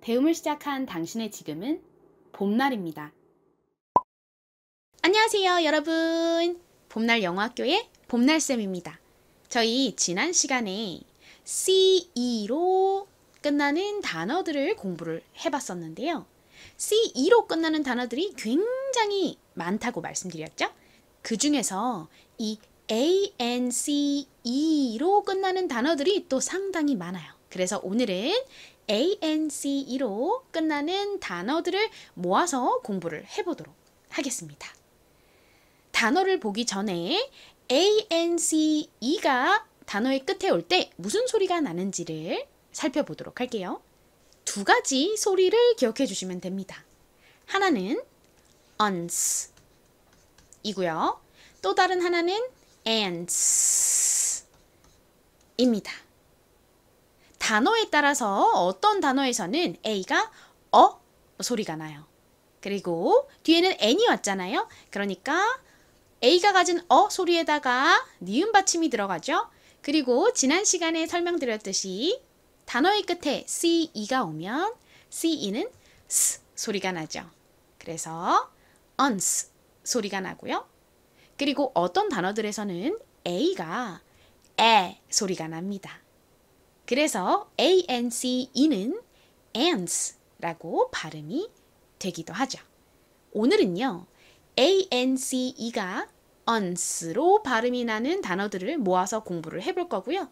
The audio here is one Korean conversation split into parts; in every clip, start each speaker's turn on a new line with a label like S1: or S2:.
S1: 배움을 시작한 당신의 지금은 봄날입니다. 안녕하세요, 여러분. 봄날 영어학교의 봄날쌤입니다. 저희 지난 시간에 CE로 끝나는 단어들을 공부를 해봤었는데요. CE로 끝나는 단어들이 굉장히 많다고 말씀드렸죠? 그 중에서 이 ANCE로 끝나는 단어들이 또 상당히 많아요. 그래서 오늘은 ANCE로 끝나는 단어들을 모아서 공부를 해보도록 하겠습니다. 단어를 보기 전에 ANCE가 단어의 끝에 올 때 무슨 소리가 나는지를 살펴보도록 할게요. 두 가지 소리를 기억해 주시면 됩니다. 하나는 uns 이고요. 또 다른 하나는 ants 입니다. 단어에 따라서 어떤 단어에서는 A가 소리가 나요. 그리고 뒤에는 N이 왔잖아요. 그러니까 A가 가진 소리에다가 니은 받침이 들어가죠. 그리고 지난 시간에 설명드렸듯이 단어의 끝에 CE가 오면 CE는 S 소리가 나죠. 그래서 uns 소리가 나고요. 그리고 어떤 단어들에서는 A가 에 소리가 납니다. 그래서 ANCE는 ants라고 발음이 되기도 하죠. 오늘은요, ANCE가 uns로 발음이 나는 단어들을 모아서 공부를 해볼 거고요.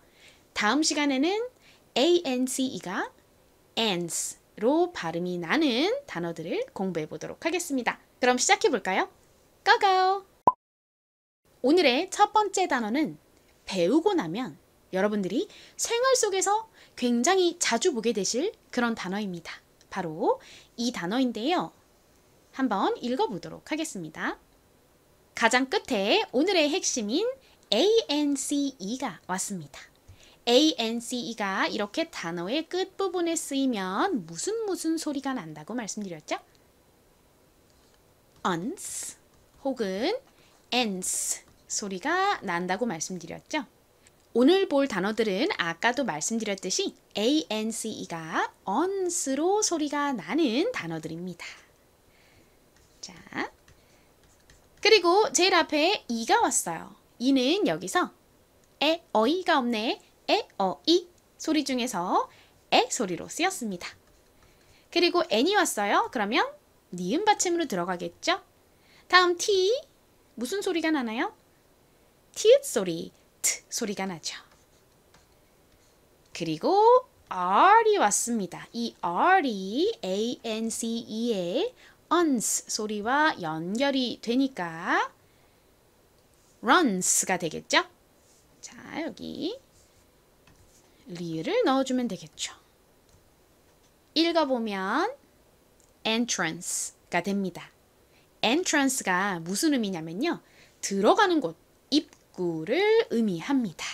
S1: 다음 시간에는 ANCE가 ants로 발음이 나는 단어들을 공부해 보도록 하겠습니다. 그럼 시작해 볼까요? 고고! 오늘의 첫 번째 단어는 배우고 나면 여러분들이 생활 속에서 굉장히 자주 보게 되실 그런 단어입니다. 바로 이 단어인데요. 한번 읽어보도록 하겠습니다. 가장 끝에 오늘의 핵심인 ANCE가 왔습니다. ANCE가 이렇게 단어의 끝부분에 쓰이면 무슨 소리가 난다고 말씀드렸죠? uns 혹은 ans 소리가 난다고 말씀드렸죠? 오늘 볼 단어들은 아까도 말씀드렸듯이 ANCE가 uns로 소리가 나는 단어들입니다. 자, 그리고 제일 앞에 이가 왔어요. 이는 여기서 어이가 없네. 어이 소리 중에서 에 소리로 쓰였습니다. 그리고 n이 왔어요. 그러면 니은 받침으로 들어가겠죠? 다음 t 무슨 소리가 나나요? 티읕 소리, 트 소리가 나죠. 그리고 r이 왔습니다. 이 r이 ANCE의 uns 소리와 연결이 되니까 runs가 되겠죠? 자, 여기 리을을 넣어주면 되겠죠. 읽어보면 entrance가 됩니다. entrance가 무슨 의미냐면요. 들어가는 곳, 입구를 의미합니다.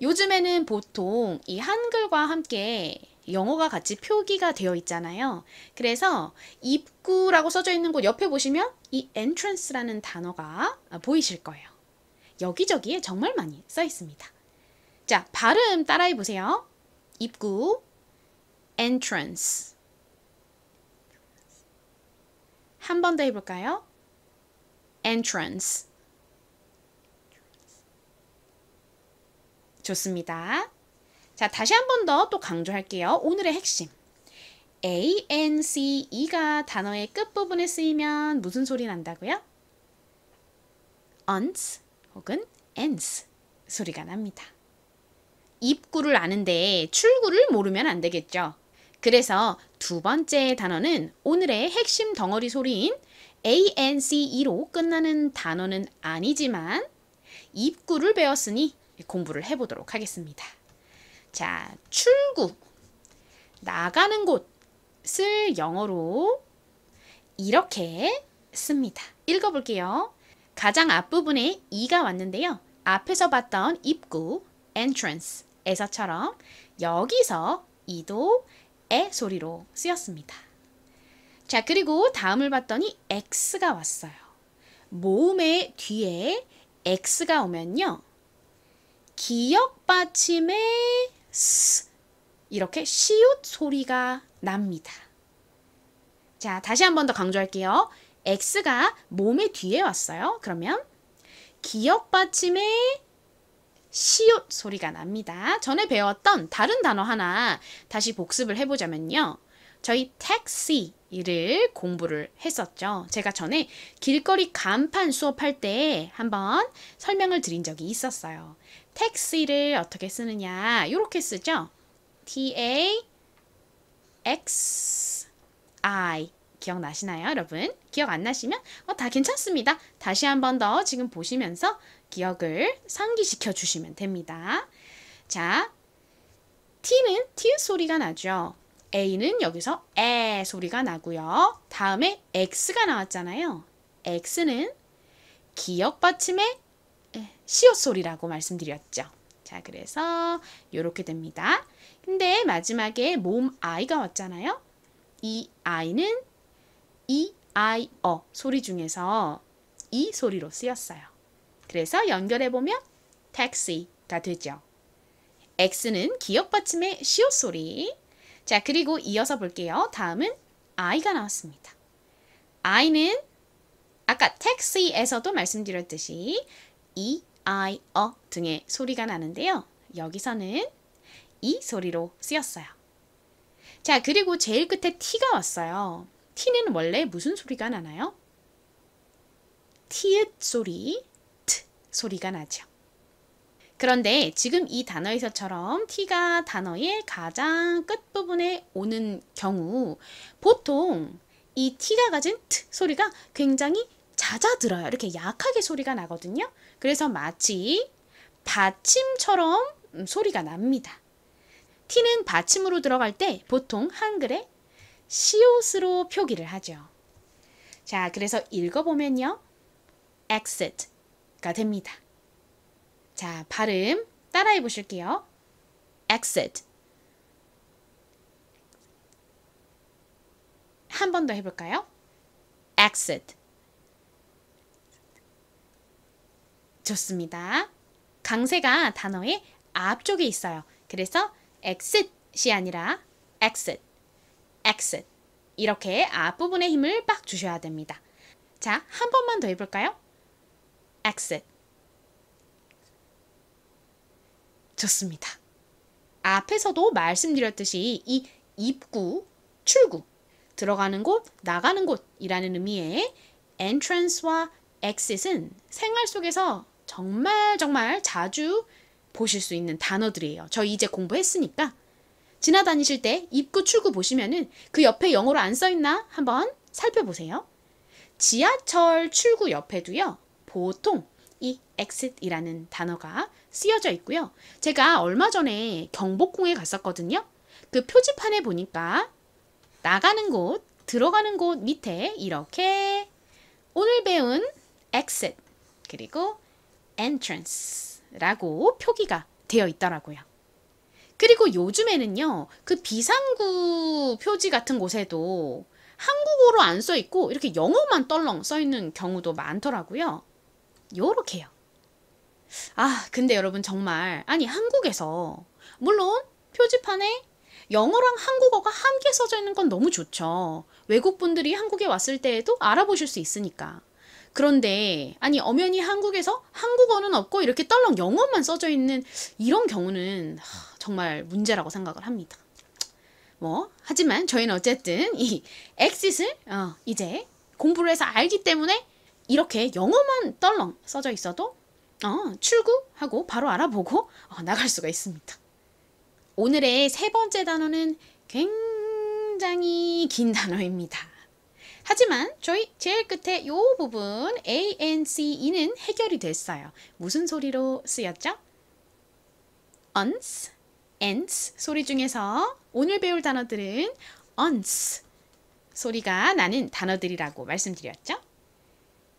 S1: 요즘에는 보통 이 한글과 함께 영어가 같이 표기가 되어 있잖아요. 그래서 입구라고 써져 있는 곳 옆에 보시면 이 entrance라는 단어가 보이실 거예요. 여기저기에 정말 많이 써 있습니다. 자, 발음 따라해 보세요. 입구, entrance. 한 번 더 해볼까요? entrance. 좋습니다. 자, 다시 한 번 더 또 강조할게요. 오늘의 핵심. ANCE가 단어의 끝부분에 쓰이면 무슨 소리 난다고요? uns 혹은 ans 소리가 납니다. 입구를 아는데 출구를 모르면 안 되겠죠. 그래서 두 번째 단어는 오늘의 핵심 덩어리 소리인 ANCE로 끝나는 단어는 아니지만 입구를 배웠으니 공부를 해보도록 하겠습니다. 자, 출구, 나가는 곳을 영어로 이렇게 씁니다. 읽어볼게요. 가장 앞부분에 이가 왔는데요. 앞에서 봤던 입구, entrance에서처럼 여기서 이도 에 소리로 쓰였습니다. 자, 그리고 다음을 봤더니 x가 왔어요. 모음의 뒤에 x가 오면요. 기역 받침의 이렇게 시옷 소리가 납니다. 자, 다시 한 번 더 강조할게요. X가 몸의 뒤에 왔어요. 그러면 기역 받침의 시옷 소리가 납니다. 전에 배웠던 다른 단어 하나 다시 복습을 해보자면요. 저희 택시를 공부를 했었죠. 제가 전에 길거리 간판 수업할 때 한번 설명을 드린 적이 있었어요. 택시를 어떻게 쓰느냐 이렇게 쓰죠. T-A-X-I 기억나시나요, 여러분? 기억 안 나시면 다 괜찮습니다. 다시 한 번 더 지금 보시면서 기억을 상기시켜 주시면 됩니다. 자, T는 T 소리가 나죠. A는 여기서 에 소리가 나고요. 다음에 X가 나왔잖아요. X는 기역 받침의 시옷 소리라고 말씀드렸죠. 자, 그래서 이렇게 됩니다. 근데 마지막에 모음 I가 왔잖아요. 이 I는 이, I, 소리 중에서 이 소리로 쓰였어요. 그래서 연결해보면 taxi가 되죠. X는 기역 받침의 시옷 소리. 자, 그리고 이어서 볼게요. 다음은 I가 나왔습니다. I는 아까 taxi에서도 말씀드렸듯이 E, I, 등의 소리가 나는데요. 여기서는 이 소리로 쓰였어요. 자, 그리고 제일 끝에 T가 왔어요. T는 원래 무슨 소리가 나나요? 티읕 소리, 트 소리가 나죠. 그런데 지금 이 단어에서처럼 T가 단어의 가장 끝부분에 오는 경우 보통 이 T가 가진 트 소리가 굉장히 잦아들어요. 이렇게 약하게 소리가 나거든요. 그래서 마치 받침처럼 소리가 납니다. T는 받침으로 들어갈 때 보통 한글에 시옷으로 표기를 하죠. 자, 그래서 읽어보면요. exit가 됩니다. 자, 발음 따라해 보실게요. exit. 한 번 더 해볼까요? exit. 좋습니다. 강세가 단어의 앞쪽에 있어요. 그래서 exit이 아니라 exit. exit. 이렇게 앞부분에 힘을 빡 주셔야 됩니다. 자, 한 번만 더 해볼까요? exit. 좋습니다. 앞에서도 말씀드렸듯이 이 입구, 출구, 들어가는 곳, 나가는 곳이라는 의미의 entrance와 exit은 생활 속에서 정말 자주 보실 수 있는 단어들이에요. 저희 이제 공부했으니까 지나다니실 때 입구, 출구 보시면은 그 옆에 영어로 안 써있나 한번 살펴보세요. 지하철 출구 옆에도요. 보통 이 exit이라는 단어가 쓰여져 있고요. 제가 얼마 전에 경복궁에 갔었거든요. 그 표지판에 보니까 나가는 곳, 들어가는 곳 밑에 이렇게 오늘 배운 exit 그리고 entrance라고 표기가 되어 있더라고요. 그리고 요즘에는요. 그 비상구 표지 같은 곳에도 한국어로 안 써 있고 이렇게 영어만 떨렁 써 있는 경우도 많더라고요. 요렇게요. 아, 근데 여러분 정말 아니 한국에서 물론 표지판에 영어랑 한국어가 함께 써져 있는 건 너무 좋죠. 외국분들이 한국에 왔을 때에도 알아보실 수 있으니까. 그런데 아니 엄연히 한국에서 한국어는 없고 이렇게 떨렁 영어만 써져 있는 이런 경우는 정말 문제라고 생각을 합니다. 하지만 저희는 어쨌든 이 exit을 이제 공부를 해서 알기 때문에 이렇게 영어만 떨렁 써져 있어도 출구하고 바로 알아보고 나갈 수가 있습니다. 오늘의 세 번째 단어는 굉장히 긴 단어입니다. 하지만 저희 제일 끝에 이 부분 ANCE는 해결이 됐어요. 무슨 소리로 쓰였죠? uns, ants 소리 중에서 오늘 배울 단어들은 uns 소리가 나는 단어들이라고 말씀드렸죠?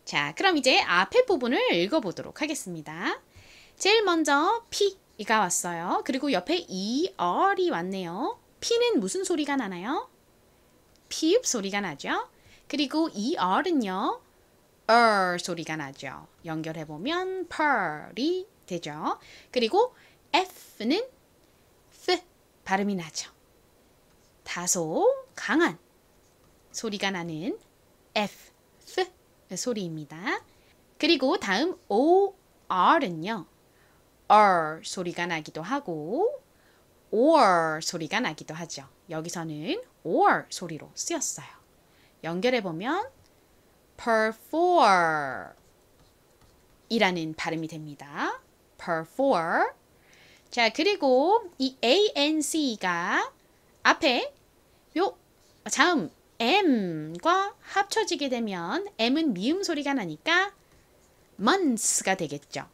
S1: 자, 그럼 이제 앞에 부분을 읽어보도록 하겠습니다. 제일 먼저 P가 왔어요. 그리고 옆에 ER이 왔네요. P는 무슨 소리가 나나요? 피읍 소리가 나죠? 그리고 ER은요. 소리가 나죠. 연결해보면 pearl이 되죠. 그리고 F는 발음이 나죠. 다소 강한 소리가 나는 F 소리입니다. 그리고 다음 OR은요. R 소리가 나기도 하고 or 소리가 나기도 하죠. 여기서는 or 소리로 쓰였어요. 연결해보면 perform 이라는 발음이 됩니다. perform. 자, 그리고 이 ANC가 앞에 요 자음 M과 합쳐지게 되면 M은 미음 소리가 나니까 months가 되겠죠.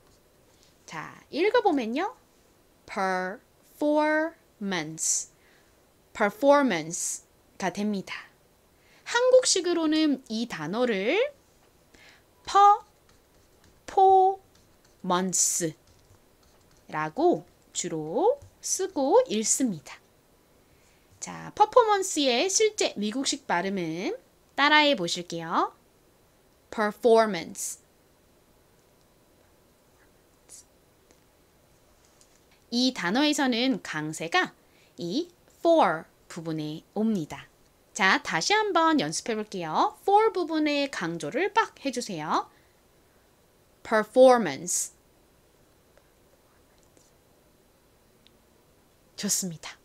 S1: 자, 읽어보면요. performance가 됩니다. 한국식으로는 이 단어를 performance라고 주로 쓰고 읽습니다. 자, 퍼포먼스의 실제 미국식 발음은 따라해 보실게요. performance. 이 단어에서는 강세가 이 for 부분에 옵니다. 자, 다시 한번 연습해 볼게요. for 부분의 강조를 빡 해주세요. performance. 좋습니다.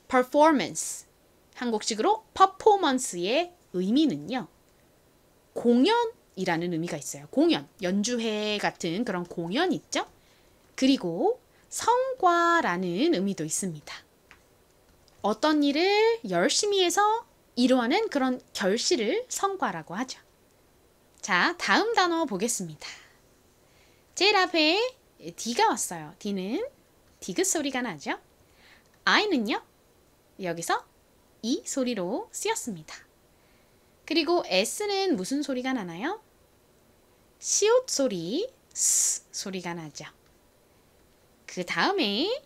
S1: performance. 한국식으로 performance의 의미는요. 공연이라는 의미가 있어요. 공연, 연주회 같은 그런 공연 있죠? 그리고 성과라는 의미도 있습니다. 어떤 일을 열심히 해서 이루어낸 그런 결실을 성과라고 하죠. 자, 다음 단어 보겠습니다. 제일 앞에 D가 왔어요. D는 디귿 소리가 나죠. I는요. 여기서 이 소리로 쓰였습니다. 그리고 S는 무슨 소리가 나나요? 시옷 소리, 스 소리가 나죠. 그 다음에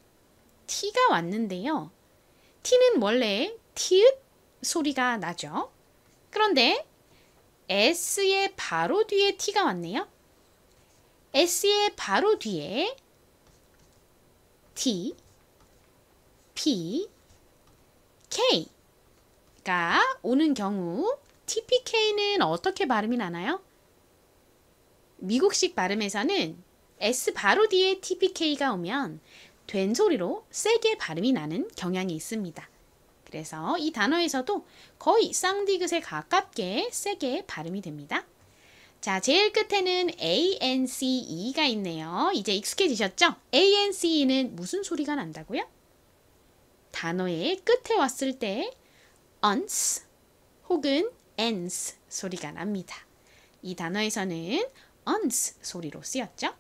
S1: T가 왔는데요. T는 원래 티읕 소리가 나죠. 그런데 S의 바로 뒤에 T가 왔네요. S의 바로 뒤에 T, P, K가 오는 경우 TPK는 어떻게 발음이 나나요? 미국식 발음에서는 S 바로 뒤에 TPK가 오면 된 소리로 세게 발음이 나는 경향이 있습니다. 그래서 이 단어에서도 거의 쌍디귿에 가깝게 세게 발음이 됩니다. 자, 제일 끝에는 ANCE가 있네요. 이제 익숙해지셨죠? ANCE는 무슨 소리가 난다고요? 단어의 끝에 왔을 때 uns 혹은 ens 소리가 납니다. 이 단어에서는 uns 소리로 쓰였죠?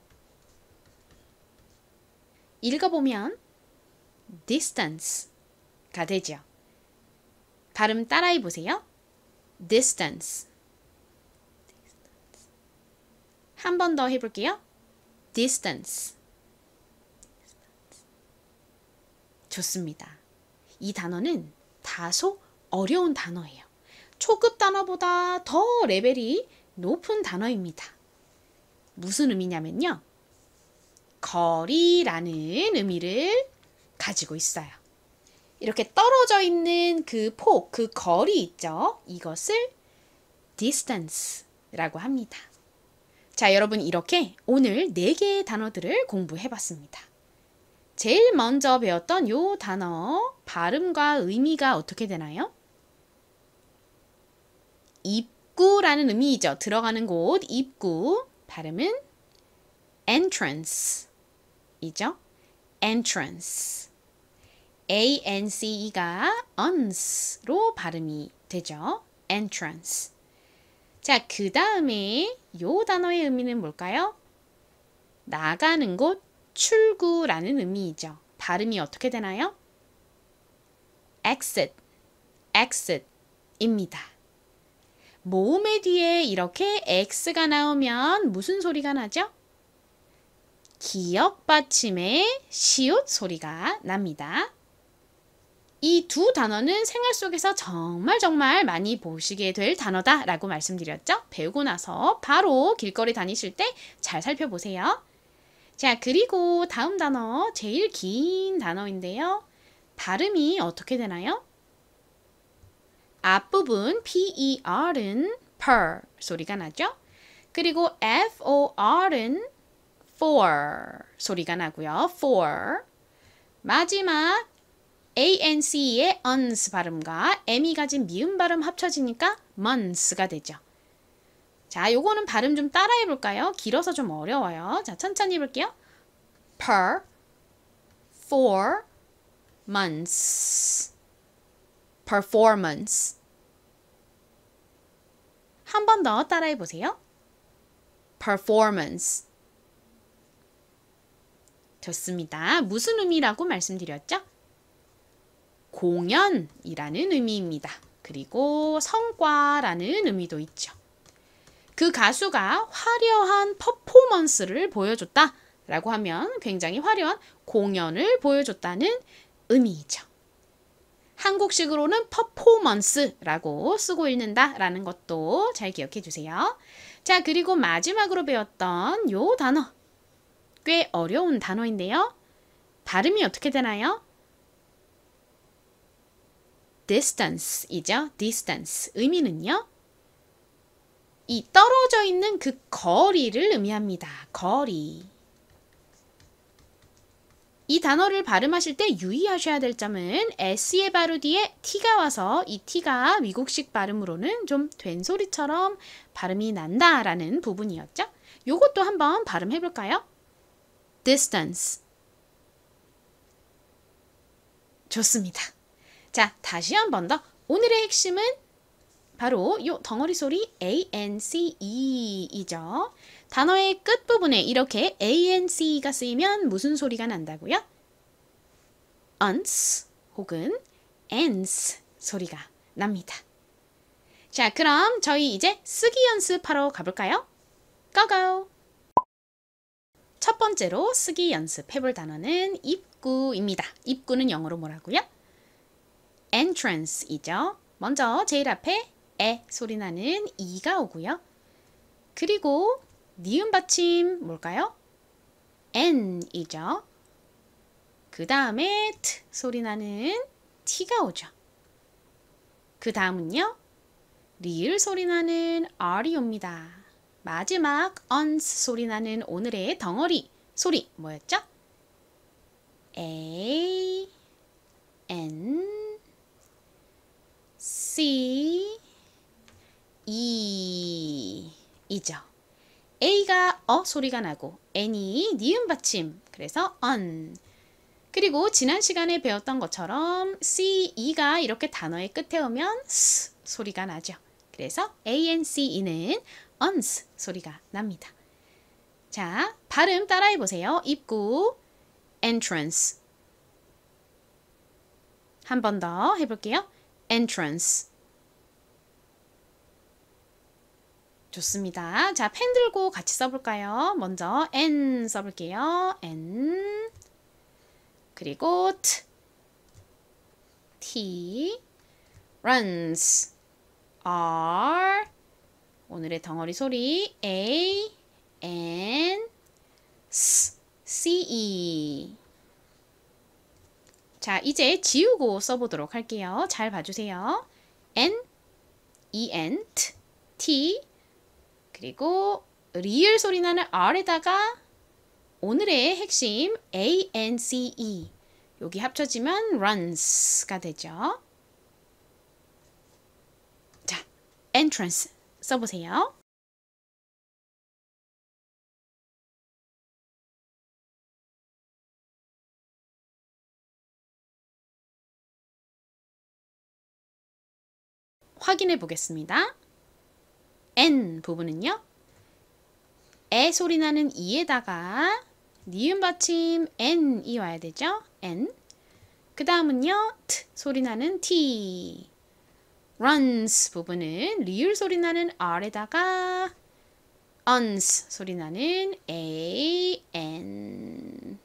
S1: 읽어보면 distance가 되죠. 발음 따라해 보세요. distance. 한 번 더 해볼게요. distance. 좋습니다. 이 단어는 다소 어려운 단어예요. 초급 단어보다 더 레벨이 높은 단어입니다. 무슨 의미냐면요. 거리라는 의미를 가지고 있어요. 이렇게 떨어져 있는 그 폭, 그 거리 있죠? 이것을 distance라고 합니다. 자, 여러분 이렇게 오늘 4개의 단어들을 공부해봤습니다. 제일 먼저 배웠던 요 단어 발음과 의미가 어떻게 되나요? 입구라는 의미이죠. 들어가는 곳, 입구. 발음은 entrance 이죠. entrance. ANCE가 UNS로 발음이 되죠. entrance. 자, 그 다음에 요 단어의 의미는 뭘까요? 나가는 곳, 출구라는 의미이죠. 발음이 어떻게 되나요? exit, exit입니다. 모음의 뒤에 이렇게 X가 나오면 무슨 소리가 나죠? 기역 받침의 시옷 소리가 납니다. 이 두 단어는 생활 속에서 정말 많이 보시게 될 단어다라고 말씀드렸죠? 배우고 나서 바로 길거리 다니실 때 잘 살펴보세요. 자, 그리고 다음 단어 제일 긴 단어인데요. 발음이 어떻게 되나요? 앞부분 PER은 per 소리가 나죠? 그리고 FOR은 for 소리가 나고요. for. 마지막 ANC의 uns 발음과 M이 가진 미음 발음 합쳐지니까 months가 되죠. 자, 요거는 발음 좀 따라해 볼까요? 길어서 좀 어려워요. 자, 천천히 해볼게요. per, for, months, performance. 한 번 더 따라해 보세요. performance. 좋습니다. 무슨 의미라고 말씀드렸죠? 공연이라는 의미입니다. 그리고 성과라는 의미도 있죠. 그 가수가 화려한 퍼포먼스를 보여줬다 라고 하면 굉장히 화려한 공연을 보여줬다는 의미이죠. 한국식으로는 퍼포먼스라고 쓰고 읽는다 라는 것도 잘 기억해 주세요. 자, 그리고 마지막으로 배웠던 요 단어. 꽤 어려운 단어인데요. 발음이 어떻게 되나요? distance이죠. distance. 의미는요. 이 떨어져 있는 그 거리를 의미합니다. 거리. 이 단어를 발음하실 때 유의하셔야 될 점은 S의 바로 뒤에 T가 와서 이 T가 미국식 발음으로는 좀 된소리처럼 발음이 난다라는 부분이었죠. 요것도 한번 발음해 볼까요? distance. 좋습니다. 자, 다시 한 번 더. 오늘의 핵심은 바로 요 덩어리 소리 ANCE이죠. 단어의 끝부분에 이렇게 ANCE가 쓰이면 무슨 소리가 난다고요? uns 혹은 ans 소리가 납니다. 자, 그럼 저희 이제 쓰기 연습하러 가볼까요? 고고! 첫 번째로 쓰기 연습해볼 단어는 입구입니다. 입구는 영어로 뭐라고요? entrance이죠. 먼저 제일 앞에 에 소리 나는 이가 오고요. 그리고 니은 받침 뭘까요? n이죠. 그 다음에 트 소리 나는 t가 오죠. 그 다음은요. 리을 소리 나는 r이 옵니다. 마지막 uns 소리 나는 오늘의 덩어리 소리 뭐였죠? A, N, C, E 이죠. A가 소리가 나고 N이 니은 받침 그래서 on. 그리고 지난 시간에 배웠던 것처럼 C, E가 이렇게 단어의 끝에 오면 S 소리가 나죠. 그래서 ANCE는 uns 소리가 납니다. 자, 발음 따라해 보세요. 입구 entrance. 한 번 더 해볼게요. entrance. 좋습니다. 자, 펜 들고 같이 써볼까요? 먼저 N 써볼게요. N 그리고 T, T runs R 오늘의 덩어리 소리 A, N, S, C, E. 자, 이제 지우고 써보도록 할게요. 잘 봐주세요. N, E, N, T, T 그리고 리을 소리 나는 R에다가 오늘의 핵심 A, N, C, E 여기 합쳐지면 runs가 되죠. 자, entrance 써보세요. 확인해 보겠습니다. N 부분은요. 에 소리 나는 이에다가 니은 받침 N이 와야 되죠. N. 그 다음은요. T 소리 나는 T. runs 부분은 리을 소리 나는 R에다가 uns 소리 나는 A, N,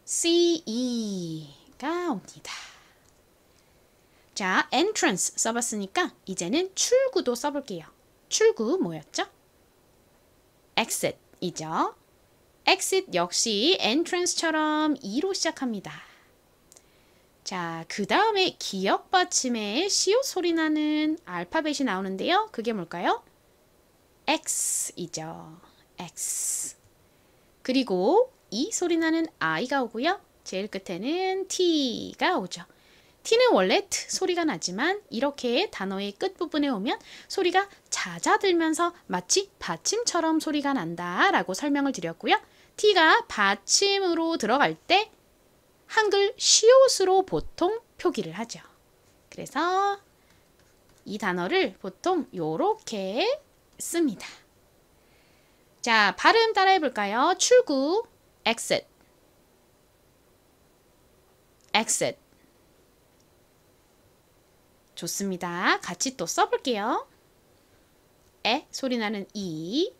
S1: C, E가 옵니다. 자, entrance 써봤으니까 이제는 출구도 써볼게요. 출구 뭐였죠? exit이죠. exit 역시 entrance처럼 E로 시작합니다. 자, 그 다음에 기역 받침에 시옷 소리 나는 알파벳이 나오는데요. 그게 뭘까요? X이죠. X. 그리고 이 소리 나는 I가 오고요. 제일 끝에는 T가 오죠. T는 원래 T 소리가 나지만 이렇게 단어의 끝부분에 오면 소리가 잦아들면서 마치 받침처럼 소리가 난다라고 설명을 드렸고요. T가 받침으로 들어갈 때 한글 시옷으로 보통 표기를 하죠. 그래서 이 단어를 보통 요렇게 씁니다. 자, 발음 따라해 볼까요? 출구, exit, exit. 좋습니다. 같이 또 써볼게요. 에 소리 나는 E,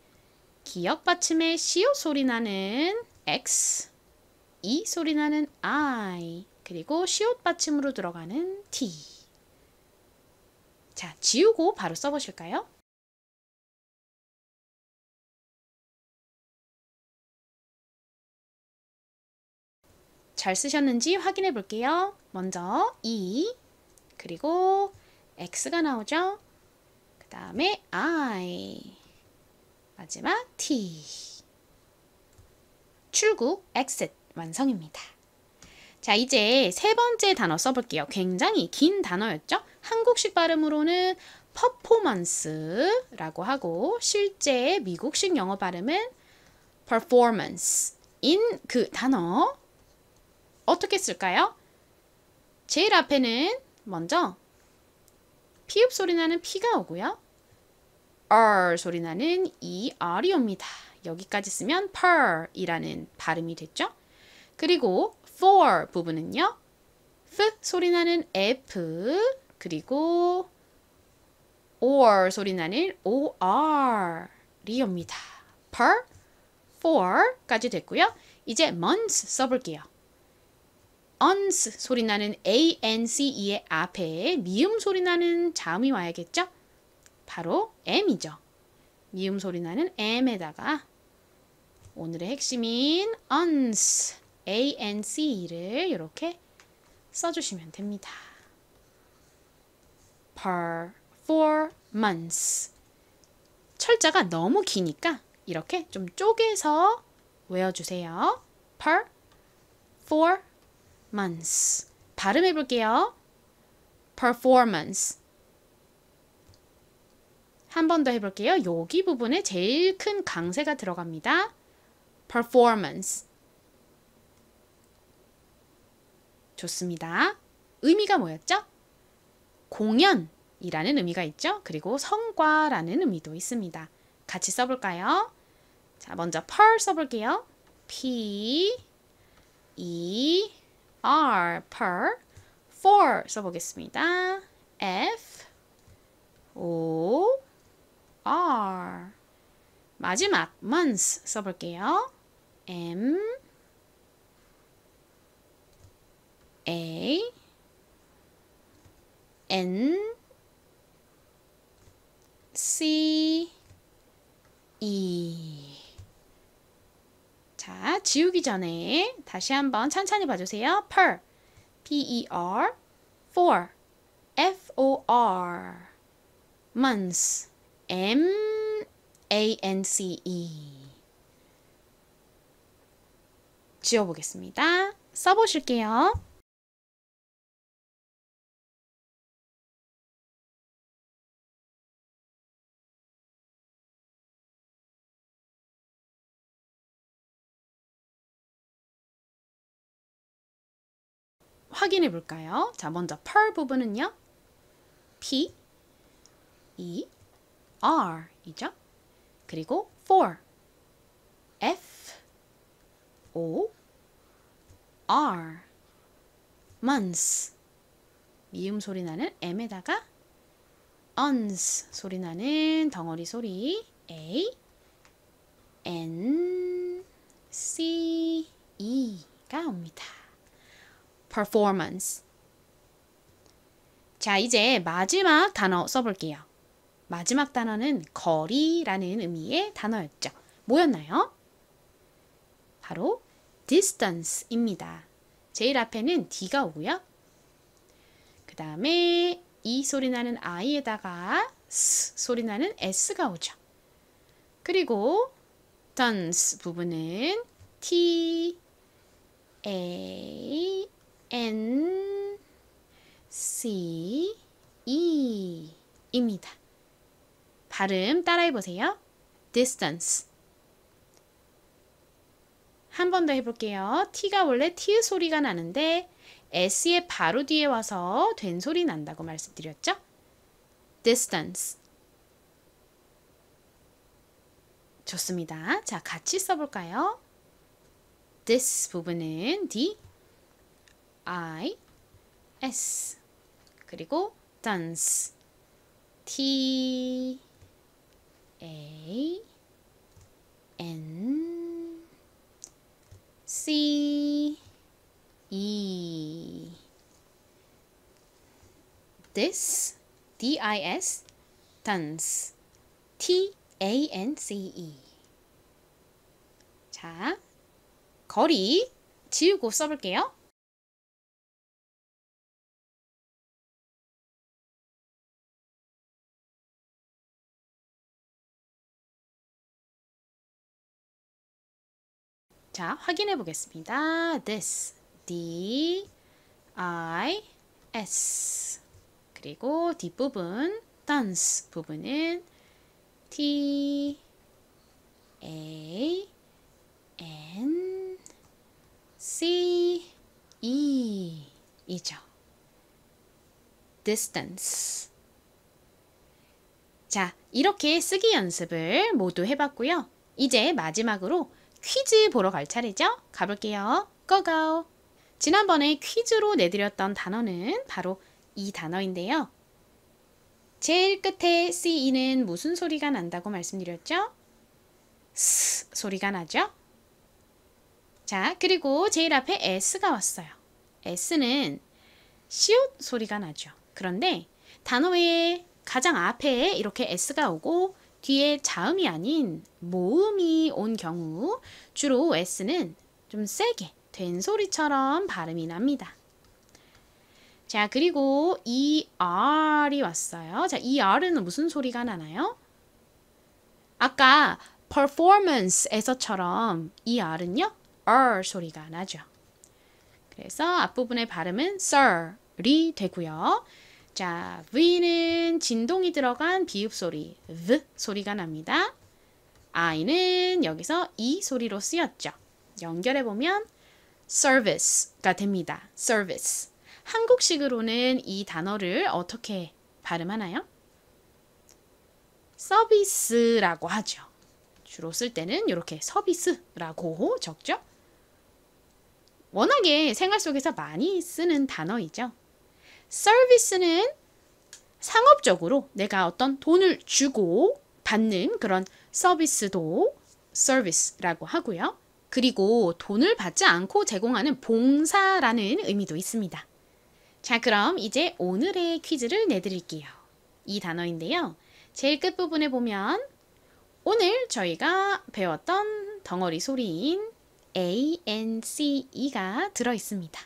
S1: 기역 받침에 시옷 소리 나는 X, 이 소리 나는 I, 그리고 시옷 받침으로 들어가는 T. 자, 지우고 바로 써보실까요? 잘 쓰셨는지 확인해 볼게요. 먼저 E, 그리고 X가 나오죠. 그 다음에 I, 마지막 T. 출구, exit 완성입니다. 자, 이제 세 번째 단어 써볼게요. 굉장히 긴 단어였죠? 한국식 발음으로는 performance라고 하고 실제 미국식 영어 발음은 performance인 그 단어 어떻게 쓸까요? 제일 앞에는 먼저 피읍 소리 나는 P가 오고요. R 소리 나는 R이 옵니다. 여기까지 쓰면 per이라는 발음이 됐죠? 그리고 for 부분은요. F 소리 나는 F, 그리고 or 소리 나는 OR이 옵니다. per, for까지 됐고요. 이제 months 써볼게요. ons 소리 나는 ANCE의 앞에 미음 소리 나는 자음이 와야겠죠? 바로 M이죠. 미음 소리 나는 M에다가 오늘의 핵심인 ons, ANCE를 이렇게 써주시면 됩니다. performance. 철자가 너무 기니까 이렇게 좀 쪼개서 외워주세요. performance. 발음해 볼게요. performance. 한 번 더 해볼게요. 여기 부분에 제일 큰 강세가 들어갑니다. performance. 좋습니다. 의미가 뭐였죠? 공연이라는 의미가 있죠. 그리고 성과라는 의미도 있습니다. 같이 써볼까요? 자, 먼저 per 써볼게요. P, E, R, per. for 써보겠습니다. F, O, R. 마지막 months 써볼게요. M, A, N, C, E. 자, 지우기 전에 다시 한번 찬찬히 봐주세요. per, P-E-R, for, F-O-R, months, M-A-N-C-E. 지워보겠습니다. 써보실게요. 확인해 볼까요? 자, 먼저 per 부분은요. P, E, R 이죠. 그리고 for, F, O, R, months, 미음 소리 나는 M에다가 ons 소리 나는 덩어리 소리 A, N, C, E가 옵니다. performance. 자, 이제 마지막 단어 써볼게요. 마지막 단어는 거리라는 의미의 단어였죠. 뭐였나요? 바로 distance입니다. 제일 앞에는 D가 오고요. 다음에 이 소리 나는 I에다가 S 소리 나는 S가 오죠. 그리고 dance 부분은 T, A, N, C, E 입니다. 발음 따라해보세요. distance. 한 번 더 해볼게요. T가 원래 T 소리가 나는데 S의 바로 뒤에 와서 된 소리 난다고 말씀드렸죠? distance. 좋습니다. 자, 같이 써볼까요? this 부분은 D, I, S. 그리고 dance. T, A, N, C, E. this, D-I-S, dance. T-A-N-C-E. 자, 거리 지우고 써볼게요. 자, 확인해 보겠습니다. this, D, I, S. 그리고 뒷부분, dance 부분은 T, A, N, C, E 이죠. distance. 자, 이렇게 쓰기 연습을 모두 해봤고요. 이제 마지막으로 퀴즈 보러 갈 차례죠? 가볼게요. 고고! 지난번에 퀴즈로 내드렸던 단어는 바로 이 단어인데요. 제일 끝에 CE는 무슨 소리가 난다고 말씀드렸죠? 스 소리가 나죠? 자, 그리고 제일 앞에 S가 왔어요. S는 시옷 소리가 나죠. 그런데 단어의 가장 앞에 이렇게 S가 오고 뒤에 자음이 아닌 모음이 온 경우 주로 S는 좀 세게 된 소리처럼 발음이 납니다. 자, 그리고 ER이 왔어요. 자, ER은 무슨 소리가 나나요? 아까 performance에서처럼 ER은요, R 소리가 나죠. 그래서 앞부분의 발음은 sir이 되고요. 자, V는 진동이 들어간 비읍 소리, V 소리가 납니다. I는 여기서 E 소리로 쓰였죠. 연결해보면 service가 됩니다. service. 한국식으로는 이 단어를 어떻게 발음하나요? 서비스라고 하죠. 주로 쓸 때는 이렇게 서비스라고 적죠. 워낙에 생활 속에서 많이 쓰는 단어이죠. 서비스는 상업적으로 내가 어떤 돈을 주고 받는 그런 서비스도 서비스라고 하고요. 그리고 돈을 받지 않고 제공하는 봉사라는 의미도 있습니다. 자, 그럼 이제 오늘의 퀴즈를 내드릴게요. 이 단어인데요. 제일 끝부분에 보면 오늘 저희가 배웠던 덩어리 소리인 ANCE가 들어있습니다.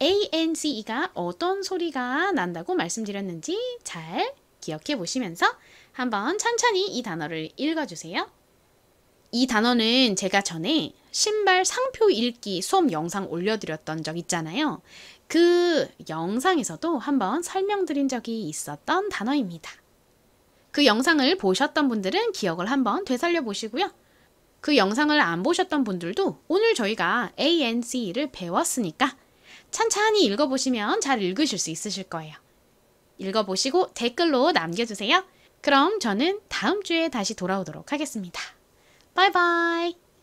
S1: ANCE가 어떤 소리가 난다고 말씀드렸는지 잘 기억해 보시면서 한번 천천히 이 단어를 읽어주세요. 이 단어는 제가 전에 신발 상표 읽기 수업 영상 올려드렸던 적 있잖아요. 그 영상에서도 한번 설명드린 적이 있었던 단어입니다. 그 영상을 보셨던 분들은 기억을 한번 되살려 보시고요. 그 영상을 안 보셨던 분들도 오늘 저희가 ANC를 배웠으니까 찬찬히 읽어보시면 잘 읽으실 수 있으실 거예요. 읽어보시고 댓글로 남겨주세요. 그럼 저는 다음 주에 다시 돌아오도록 하겠습니다. 바이바이.